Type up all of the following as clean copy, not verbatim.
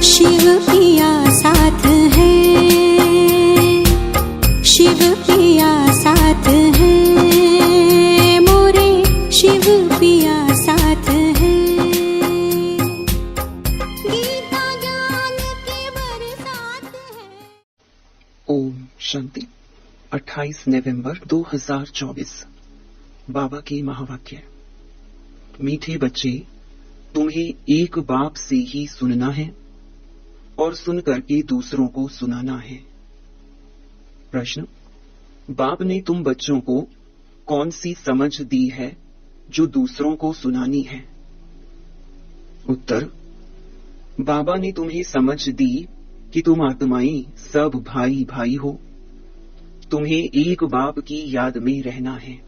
शिव पिया साथ है, शिव पिया साथ है, मोरे शिव पिया साथ है। गीता ज्ञान के बरसात है। ओम शांति। 28 नवंबर 2024। बाबा के महावाक्य। मीठे बच्चे, तुम्हें एक बाप से ही सुनना है और सुन करके दूसरों को सुनाना है। प्रश्न: बाप ने तुम बच्चों को कौन सी समझ दी है जो दूसरों को सुनानी है? उत्तर: बाबा ने तुम्हें समझ दी कि तुम आत्माएं सब भाई भाई हो। तुम्हें एक बाप की याद में रहना है।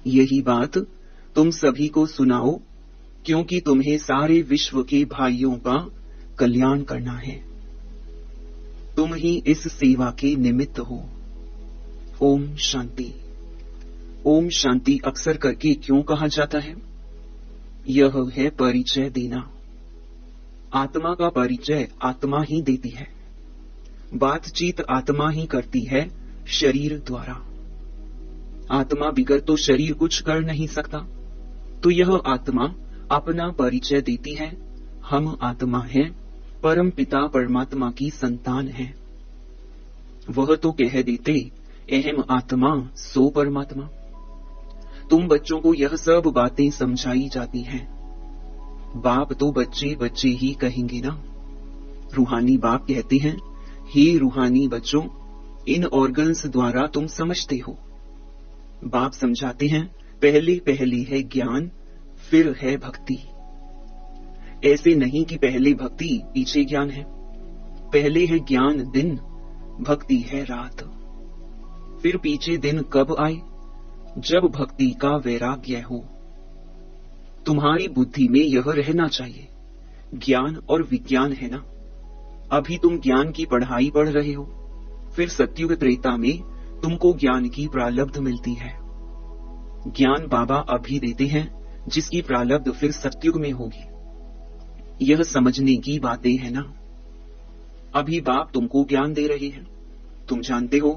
यही बात तुम सभी को सुनाओ, क्योंकि तुम्हें सारे विश्व के भाइयों का कल्याण करना है। तुम ही इस सेवा के निमित्त हो। ओम शांति। ओम शांति अक्सर करके क्यों कहा जाता है? यह है परिचय देना। आत्मा का परिचय आत्मा ही देती है। बातचीत आत्मा ही करती है शरीर द्वारा। आत्मा बिगर तो शरीर कुछ कर नहीं सकता। तो यह आत्मा अपना परिचय देती है। हम आत्मा हैं, परम पिता परमात्मा की संतान हैं। वह तो कह देते, अहम आत्मा सो परमात्मा। तुम बच्चों को यह सब बातें समझाई जाती हैं। बाप तो बच्चे बच्चे ही कहेंगे ना। रूहानी बाप कहते हैं, हे रूहानी बच्चों, इन ऑर्गन्स द्वारा तुम समझते हो। बाप समझाते हैं, पहले पहले है ज्ञान, फिर है भक्ति। ऐसे नहीं कि पहले भक्ति पीछे ज्ञान है। पहले है ज्ञान दिन, भक्ति है रात। फिर पीछे दिन कब आए? जब भक्ति का वैराग्य हो। तुम्हारी बुद्धि में यह रहना चाहिए, ज्ञान और विज्ञान है ना। अभी तुम ज्ञान की पढ़ाई पढ़ रहे हो, फिर सत्युग त्रेता में तुमको ज्ञान की प्रारब्ध मिलती है। ज्ञान बाबा अभी देते हैं, जिसकी प्रारब्ध फिर सत्युग में होगी। यह समझने की बातें है ना। अभी बाप तुमको ज्ञान दे रहे हैं, तुम जानते हो।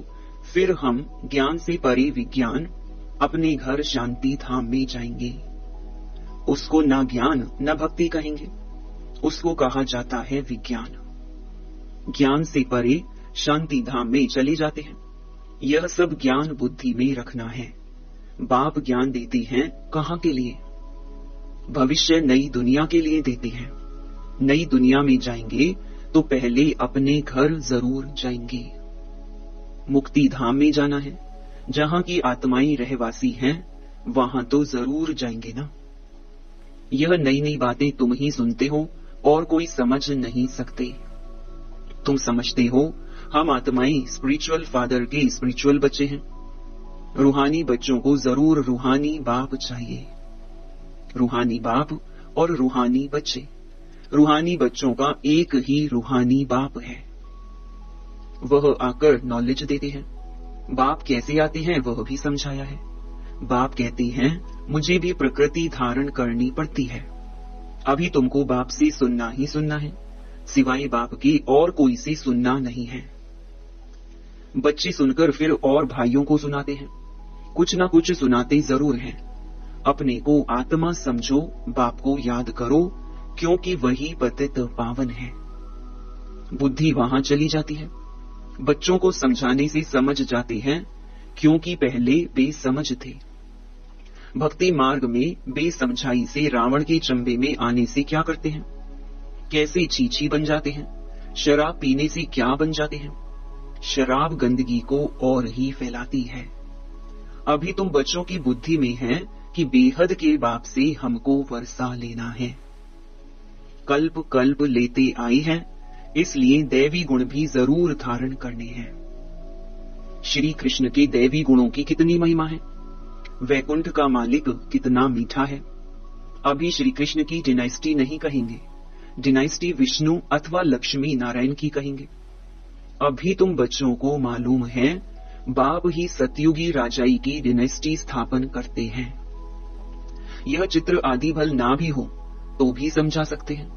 फिर हम ज्ञान से परे विज्ञान अपने घर शांति धाम में जाएंगे। उसको न ज्ञान न भक्ति कहेंगे, उसको कहा जाता है विज्ञान। ज्ञान से परे शांति धाम में चले जाते हैं। यह सब ज्ञान बुद्धि में रखना है। बाप ज्ञान देते हैं कहाँ के लिए? भविष्य नई दुनिया के लिए देते हैं। नई दुनिया में जाएंगे तो पहले अपने घर जरूर जाएंगे। मुक्ति धाम में जाना है, जहाँ की आत्माएं रहवासी हैं, वहां तो जरूर जाएंगे ना। यह नई नई बातें तुम ही सुनते हो और कोई समझ नहीं सकते। तुम समझते हो हम आत्माएं स्पिरिचुअल फादर के स्पिरिचुअल बच्चे हैं। रूहानी बच्चों को जरूर रूहानी बाप चाहिए। रूहानी बाप और रूहानी बच्चे। रूहानी बच्चों का एक ही रूहानी बाप है। वह आकर नॉलेज देते हैं। बाप कैसे आते हैं वह भी समझाया है। बाप कहते हैं, मुझे भी प्रकृति धारण करनी पड़ती है। अभी तुमको बाप से सुनना ही सुनना है, सिवाय बाप के और कोई से सुनना नहीं है। बच्चे सुनकर फिर और भाइयों को सुनाते हैं। कुछ ना कुछ सुनाते जरूर हैं। अपने को आत्मा समझो, बाप को याद करो, क्योंकि वही पतित पावन है। बुद्धि वहां चली जाती है। बच्चों को समझाने से समझ जाते हैं, क्योंकि पहले बेसमझ थे। भक्ति मार्ग में बेसमझाई से रावण के चंबे में आने से क्या करते हैं? कैसे छीछी बन जाते हैं। शराब पीने से क्या बन जाते हैं? शराब गंदगी को और ही फैलाती है। अभी तुम बच्चों की बुद्धि में है कि बेहद के बाप से हमको वर्षा लेना है। कल्प कल्प लेते आए हैं, इसलिए दैवी गुण भी जरूर धारण करने हैं। श्री कृष्ण के दैवी गुणों की कितनी महिमा है। वैकुंठ का मालिक कितना मीठा है। अभी श्री कृष्ण की डिनाइस्टी नहीं कहेंगे, डिनाइस्टी विष्णु अथवा लक्ष्मी नारायण की कहेंगे। अभी तुम बच्चों को मालूम है, बाप ही सतयुगी राजाई की डिनाइस्टी स्थापन करते हैं। यह चित्र आदि भल ना भी हो तो भी समझा सकते हैं।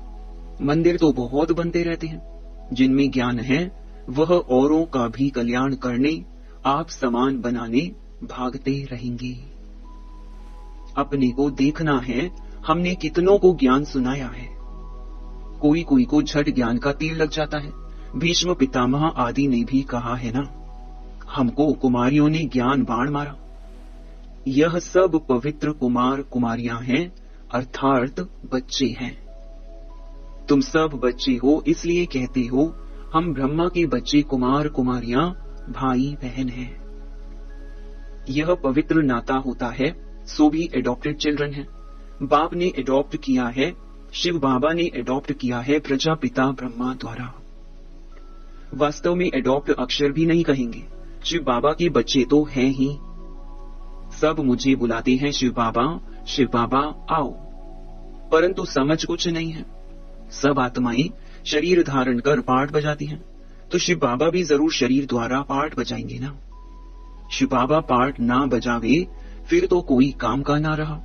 मंदिर तो बहुत बनते रहते हैं, जिनमें ज्ञान है वह औरों का भी कल्याण करने, आप समान बनाने भागते रहेंगे। अपने को देखना है, हमने कितनों को ज्ञान सुनाया है। कोई कोई को झट ज्ञान का तीर लग जाता है। भीष्म पितामह आदि ने भी कहा है ना, हमको कुमारियों ने ज्ञान बाण मारा। यह सब पवित्र कुमार कुमारियां हैं, अर्थात बच्चे हैं। तुम सब बच्चे हो, इसलिए कहते हो हम ब्रह्मा के बच्चे कुमार कुमारियां भाई बहन हैं। यह पवित्र नाता होता है, सो भी एडॉप्टेड चिल्ड्रन है। बाप ने एडॉप्ट किया है, शिव बाबा ने एडॉप्ट किया है प्रजापिता ब्रह्मा द्वारा। वास्तव में एडॉप्ट अक्षर भी नहीं कहेंगे, शिव बाबा के बच्चे तो हैं ही। सब मुझे बुलाते हैं शिव बाबा आओ, परंतु समझ कुछ नहीं है। सब आत्माएं शरीर धारण कर पाठ बजाती हैं, तो शिव बाबा भी जरूर शरीर द्वारा पाठ बजाएंगे ना। शिव बाबा पाठ ना बजावे फिर तो कोई काम का ना रहा,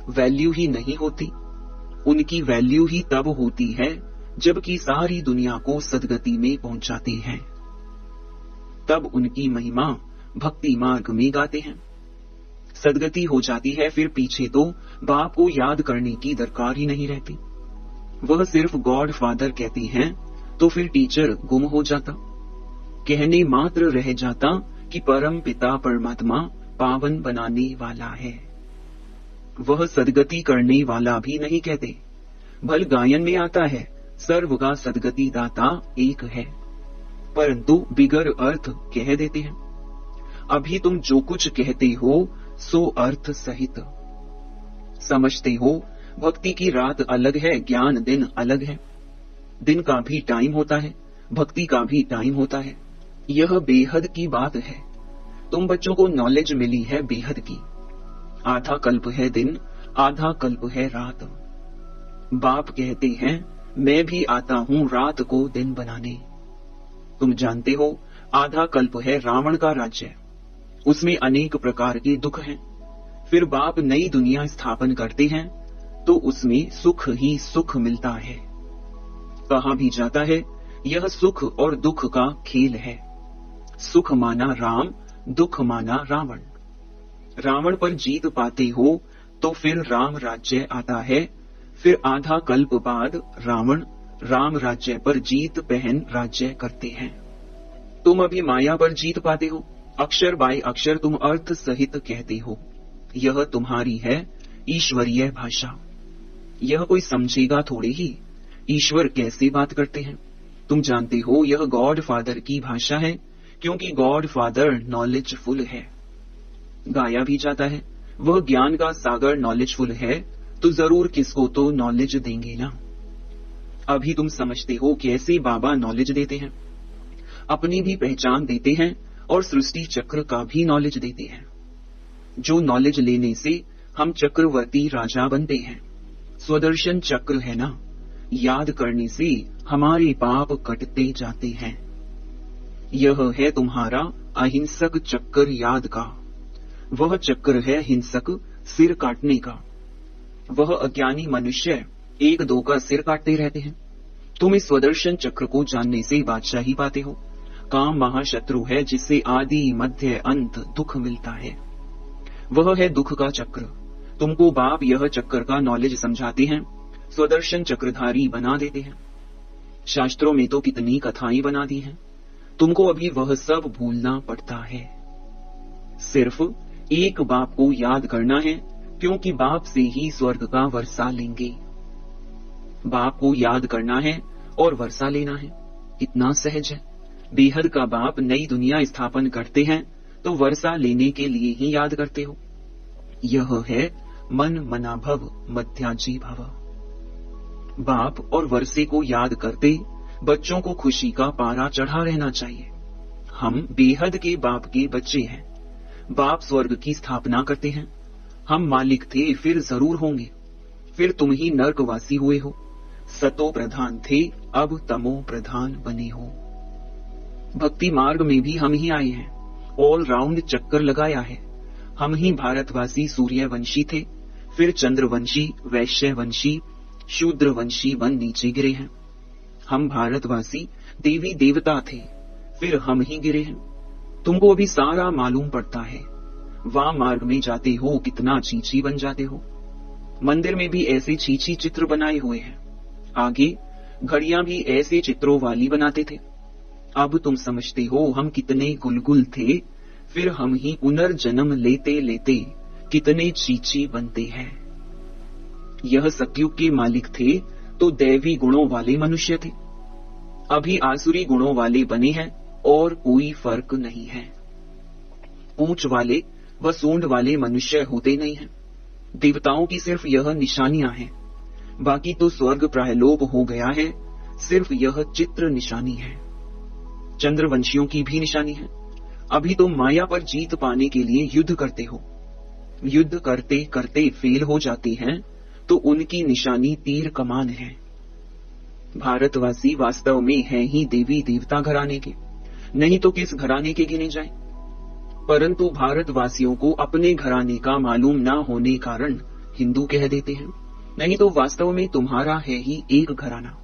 वैल्यू ही नहीं होती। उनकी वैल्यू ही तब होती है जबकि सारी दुनिया को सदगति में पहुंचाते हैं, तब उनकी महिमा भक्ति मार्ग में गाते हैं। सदगति हो जाती है, फिर पीछे तो बाप को याद करने की दरकार ही नहीं रहती। वह सिर्फ गॉड फादर कहते हैं, तो फिर टीचर गुम हो जाता। कहने मात्र रह जाता कि परम पिता परमात्मा पावन बनाने वाला है। वह सदगति करने वाला भी नहीं कहते। भल गायन में आता है, सर्व का सदगति दाता एक है, परंतु बिगर अर्थ कह देते हैं। अभी तुम जो कुछ कहते हो सो अर्थ सहित समझते हो। भक्ति की रात अलग है, ज्ञान दिन अलग है। दिन का भी टाइम होता है, भक्ति का भी टाइम होता है। यह बेहद की बात है। तुम बच्चों को नॉलेज मिली है बेहद की। आधा कल्प है दिन, आधा कल्प है रात। बाप कहते हैं मैं भी आता हूं रात को दिन बनाने। तुम जानते हो आधा कल्प है रावण का राज्य, उसमें अनेक प्रकार के दुख हैं। फिर बाप नई दुनिया स्थापन करते हैं तो उसमें सुख ही सुख मिलता है। कहा भी जाता है यह सुख और दुख का खेल है। सुख माना राम, दुख माना रावण। रावण पर जीत पाते हो तो फिर राम राज्य आता है। फिर आधा कल्प बाद रावण राम राज्य पर जीत पहन राज्य करते हैं। तुम अभी माया पर जीत पाते हो, अक्षर बाय अक्षर तुम अर्थ सहित कहते हो। यह तुम्हारी है ईश्वरीय भाषा। यह कोई समझेगा थोड़े ही, ईश्वर कैसे बात करते हैं। तुम जानते हो यह गॉड फादर की भाषा है, क्योंकि गॉड फादर नॉलेजफुल है। गाया भी जाता है वह ज्ञान का सागर नॉलेजफुल है, तो जरूर किसको तो नॉलेज देंगे ना। अभी तुम समझते हो कैसे बाबा नॉलेज देते हैं। अपनी भी पहचान देते हैं और सृष्टि चक्र का भी नॉलेज देते हैं। जो नॉलेज लेने से हम चक्रवर्ती राजा बनते हैं। स्वदर्शन चक्र है ना, याद करने से हमारे पाप कटते जाते हैं। यह है तुम्हारा अहिंसक चक्र याद का। वह चक्र है हिंसक सिर काटने का। वह अज्ञानी मनुष्य एक दो का सिर काटते रहते हैं। तुम इस स्वदर्शन चक्र को जानने से बादशाही पाते हो। काम महाशत्रु है जिससे आदि मध्य अंत दुख मिलता है। वह है दुख का चक्र। तुमको बाप यह चक्र का नॉलेज समझाते हैं, स्वदर्शन चक्रधारी बना देते हैं। शास्त्रों में तो कितनी कथाएं बना दी हैं, तुमको अभी वह सब भूलना पड़ता है। सिर्फ एक बाप को याद करना है, क्योंकि बाप से ही स्वर्ग का वर्षा लेंगे। बाप को याद करना है और वर्षा लेना है, कितना सहज है। बेहद का बाप नई दुनिया स्थापन करते हैं तो वर्षा लेने के लिए ही याद करते हो। यह है मन मना भव मध्याजी भव। बाप और वर्षे को याद करते बच्चों को खुशी का पारा चढ़ा रहना चाहिए। हम बेहद के बाप के बच्चे हैं। बाप स्वर्ग की स्थापना करते हैं। हम मालिक थे, फिर जरूर होंगे। फिर तुम ही नर्कवासी हुए हो। सतो प्रधान थे, अब तमो प्रधान बने हो। भक्ति मार्ग में भी हम ही आए हैं। ऑल राउंड चक्कर लगाया है। हम ही भारतवासी सूर्यवंशी थे, फिर चंद्रवंशी, वैश्यवंशी, शूद्रवंशी वन नीचे गिरे हैं। हम भारतवासी देवी देवता थे, फिर हम ही गिरे हैं। तुमको अभी सारा मालूम पड़ता है। वाम मार्ग में जाते हो कितना चीची बन जाते हो। मंदिर में भी ऐसे चीची चित्र बनाए हुए हैं। आगे घड़ियां भी ऐसे चित्रों वाली बनाते थे। अब तुम समझते हो हम कितने गुलगुल थे, फिर हम ही पुनर्जन्म लेते लेते कितने चीची बनते हैं। यह सतयुग के मालिक थे तो दैवी गुणों वाले मनुष्य थे, अभी आसुरी गुणों वाले बने हैं और कोई फर्क नहीं है। पूंछ वाले व सूंड वाले मनुष्य होते नहीं हैं। देवताओं की सिर्फ यह निशानियां हैं, बाकी तो स्वर्ग प्रायलोप हो गया है, सिर्फ यह चित्र निशानी है। चंद्रवंशियों की भी निशानी है। अभी तो माया पर जीत पाने के लिए युद्ध करते हो। युद्ध करते करते फेल हो जाते हैं तो उनकी निशानी तीर कमान है। भारतवासी वास्तव में हैं ही देवी देवता घराने के, नहीं तो किस घराने के गिने जाएं? परंतु भारतवासियों को अपने घराने का मालूम ना होने कारण हिंदू कह देते हैं, नहीं तो वास्तव में तुम्हारा है ही एक घराना।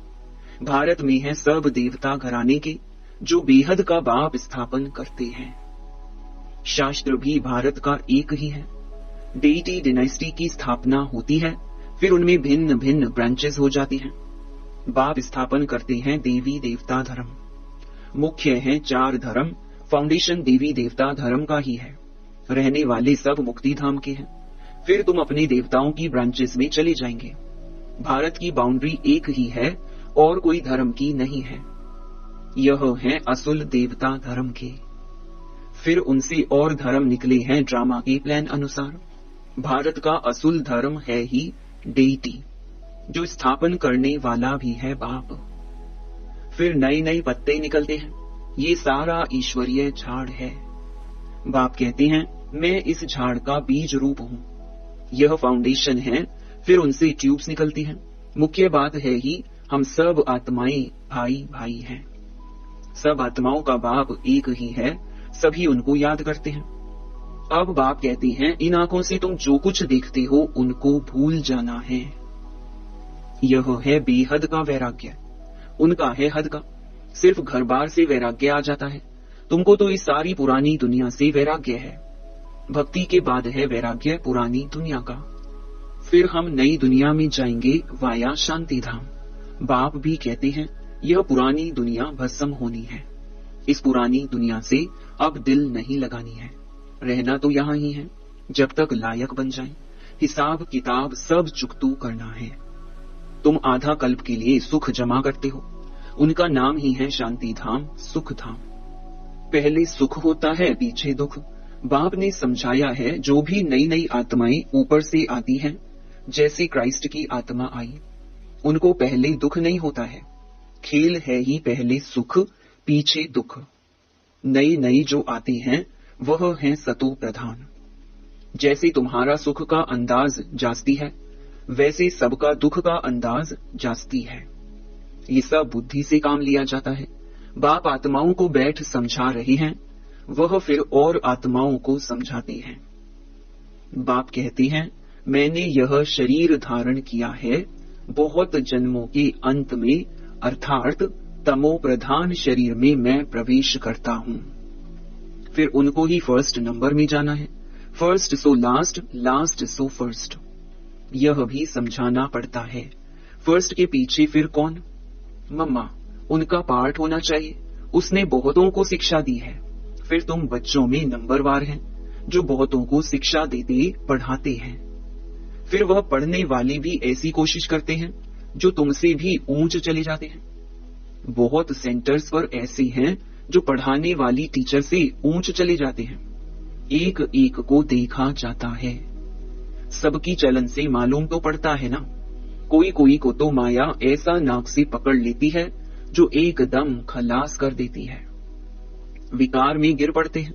भारत में है सब देवता घराने के, जो बेहद का बाप स्थापन करते हैं। शास्त्र भी भारत का एक ही है। डेटी डिनाइस्टी की स्थापना होती है, फिर उनमें भिन्न भिन्न ब्रांचेस हो जाती हैं। बाप स्थापन करते हैं देवी देवता धर्म। मुख्य हैं 4 धर्म, फाउंडेशन देवी देवता धर्म का ही है। रहने वाले सब मुक्ति धाम के हैं। फिर तुम अपने देवताओं की ब्रांचेस में चले जाएंगे। भारत की बाउंड्री एक ही है और कोई धर्म की नहीं है। यह है असुल देवता धर्म के। फिर उनसे और धर्म निकले हैं ड्रामा के प्लान अनुसार। भारत का असुल धर्म है ही डेटी, जो स्थापन करने वाला भी है बाप। फिर नए नए पत्ते निकलते हैं। ये सारा ईश्वरीय झाड़ है। बाप कहते हैं मैं इस झाड़ का बीज रूप हूँ। यह फाउंडेशन है। फिर उनसे ट्यूब्स निकलती हैं। मुख्य बात है ही हम सब आत्माएं भाई भाई हैं। सब आत्माओं का बाप एक ही है, सभी उनको याद करते हैं। अब बाप कहते हैं इन आंखों से तुम जो कुछ देखते हो उनको भूल जाना है। यह है बेहद का वैराग्य, उनका है हद का। सिर्फ घर बार से वैराग्य आ जाता है। तुमको तो इस सारी पुरानी दुनिया से वैराग्य है। भक्ति के बाद है वैराग्य पुरानी दुनिया का। फिर हम नई दुनिया में जाएंगे वाया शांति धाम। बाप भी कहते हैं यह पुरानी दुनिया भस्म होनी है। इस पुरानी दुनिया से अब दिल नहीं लगानी है। रहना तो यहाँ ही है जब तक लायक बन जाएं। हिसाब किताब सब चुकतू करना है। तुम आधा कल्प के लिए सुख जमा करते हो, उनका नाम ही है शांति धाम, सुख धाम। पहले सुख होता है, पीछे दुख। बाप ने समझाया है जो भी नई नई आत्माएं ऊपर से आती हैं, जैसे क्राइस्ट की आत्मा आई, उनको पहले दुख नहीं होता है। खेल है ही पहले सुख पीछे दुख। नई नई जो आते हैं वह है सतो प्रधान। जैसे तुम्हारा सुख का अंदाज जास्ती है, वैसे सबका दुख का अंदाज जास्ती है। ये सब बुद्धि से काम लिया जाता है। बाप आत्माओं को बैठ समझा रहे हैं, वह फिर और आत्माओं को समझाते हैं। बाप कहते हैं मैंने यह शरीर धारण किया है बहुत जन्मों के अंत में, अर्थात तमो प्रधान शरीर में मैं प्रवेश करता हूँ। फिर उनको ही फर्स्ट नंबर में जाना है। First so last, last so first. यह भी समझाना पड़ता है। फर्स्ट के पीछे फिर कौन? मम्मा, उनका पार्ट होना चाहिए। उसने बहुतों को शिक्षा दी है। फिर तुम बच्चों में नंबरवार हैं, जो बहुतों को शिक्षा देते पढ़ाते हैं। फिर वह पढ़ने वाले भी ऐसी कोशिश करते हैं जो तुमसे भी ऊंच चले जाते हैं। बहुत सेंटर्स पर ऐसे हैं जो पढ़ाने वाली टीचर से ऊंच चले जाते हैं। एक एक को देखा जाता है। सबकी चलन से मालूम तो पड़ता है ना। कोई कोई को तो माया ऐसा नाक से पकड़ लेती है जो एकदम खलास कर देती है। विकार में गिर पड़ते हैं।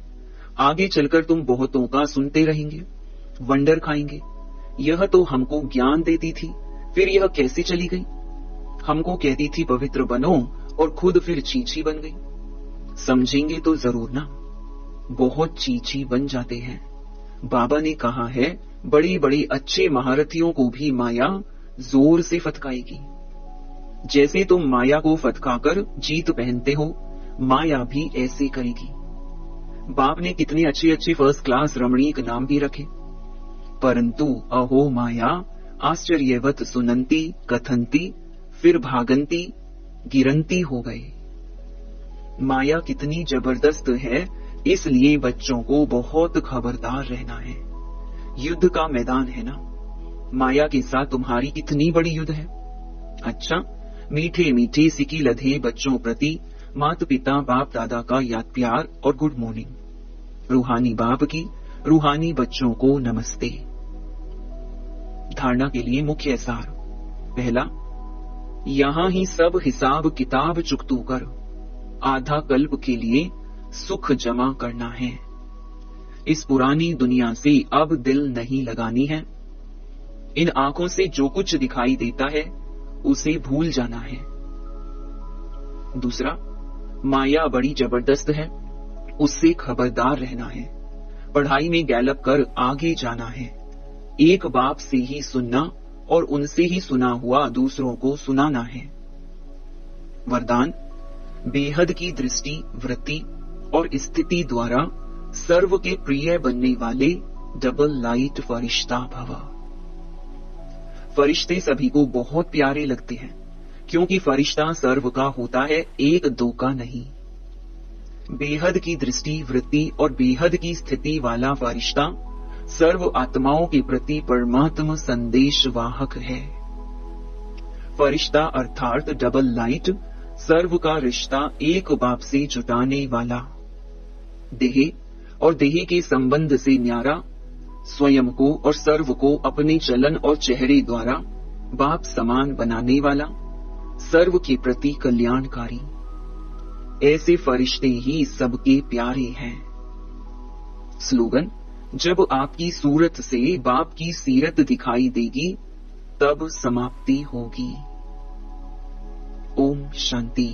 आगे चलकर तुम बहुतों का सुनते रहेंगे, वंडर खाएंगे। यह तो हमको ज्ञान देती थी, फिर यह कैसे चली गई? हमको कहती थी पवित्र बनो और खुद फिर चीची बन गई। समझेंगे तो जरूर ना। बहुत चीची बन जाते हैं। बाबा ने कहा है बड़ी बड़ी अच्छे महारथियों को भी माया जोर से फटकाएगी। जैसे तुम माया को फटकाकर जीत पहनते हो, माया भी ऐसे करेगी। बाप ने कितने अच्छे अच्छे फर्स्ट क्लास रमणीक नाम भी रखे, परंतु अहो माया आश्चर्यवत सुनंती कथंती फिर भागंती गिरंती हो गए। माया कितनी जबरदस्त है, इसलिए बच्चों को बहुत खबरदार रहना है। युद्ध का मैदान है ना, माया के साथ तुम्हारी कितनी बड़ी युद्ध है। अच्छा, मीठे मीठे सिकी लधे बच्चों प्रति माता पिता बाप दादा का याद प्यार और गुड मॉर्निंग। रूहानी बाप की रूहानी बच्चों को नमस्ते। धारणा के लिए मुख्य सार। पहला, यहां ही सब हिसाब किताब चुकतू कर आधा कल्प के लिए सुख जमा करना है। इस पुरानी दुनिया से अब दिल नहीं लगानी है। इन आंखों से जो कुछ दिखाई देता है उसे भूल जाना है। दूसरा, माया बड़ी जबरदस्त है, उससे खबरदार रहना है। पढ़ाई में गैलप कर आगे जाना है। एक बाप से ही सुनना और उनसे ही सुना हुआ दूसरों को सुनाना है। वरदान, बेहद की दृष्टि वृत्ति और स्थिति द्वारा सर्व के प्रिय बनने वाले डबल लाइट फरिश्ता भव। फरिश्ते सभी को बहुत प्यारे लगते हैं, क्योंकि फरिश्ता सर्व का होता है, एक दो का नहीं। बेहद की दृष्टि वृत्ति और बेहद की स्थिति वाला फरिश्ता सर्व आत्माओं के प्रति परमात्मा संदेश वाहक है। फरिश्ता अर्थात डबल लाइट सर्व का रिश्ता एक बाप से जुटाने वाला, देह और देह के संबंध से न्यारा, स्वयं को और सर्व को अपने चलन और चेहरे द्वारा बाप समान बनाने वाला, सर्व के प्रति कल्याणकारी। ऐसे फरिश्ते ही सबके प्यारे हैं। स्लोगन, जब आपकी सूरत से बाप की सीरत दिखाई देगी तब समाप्ति होगी। ओम शांति।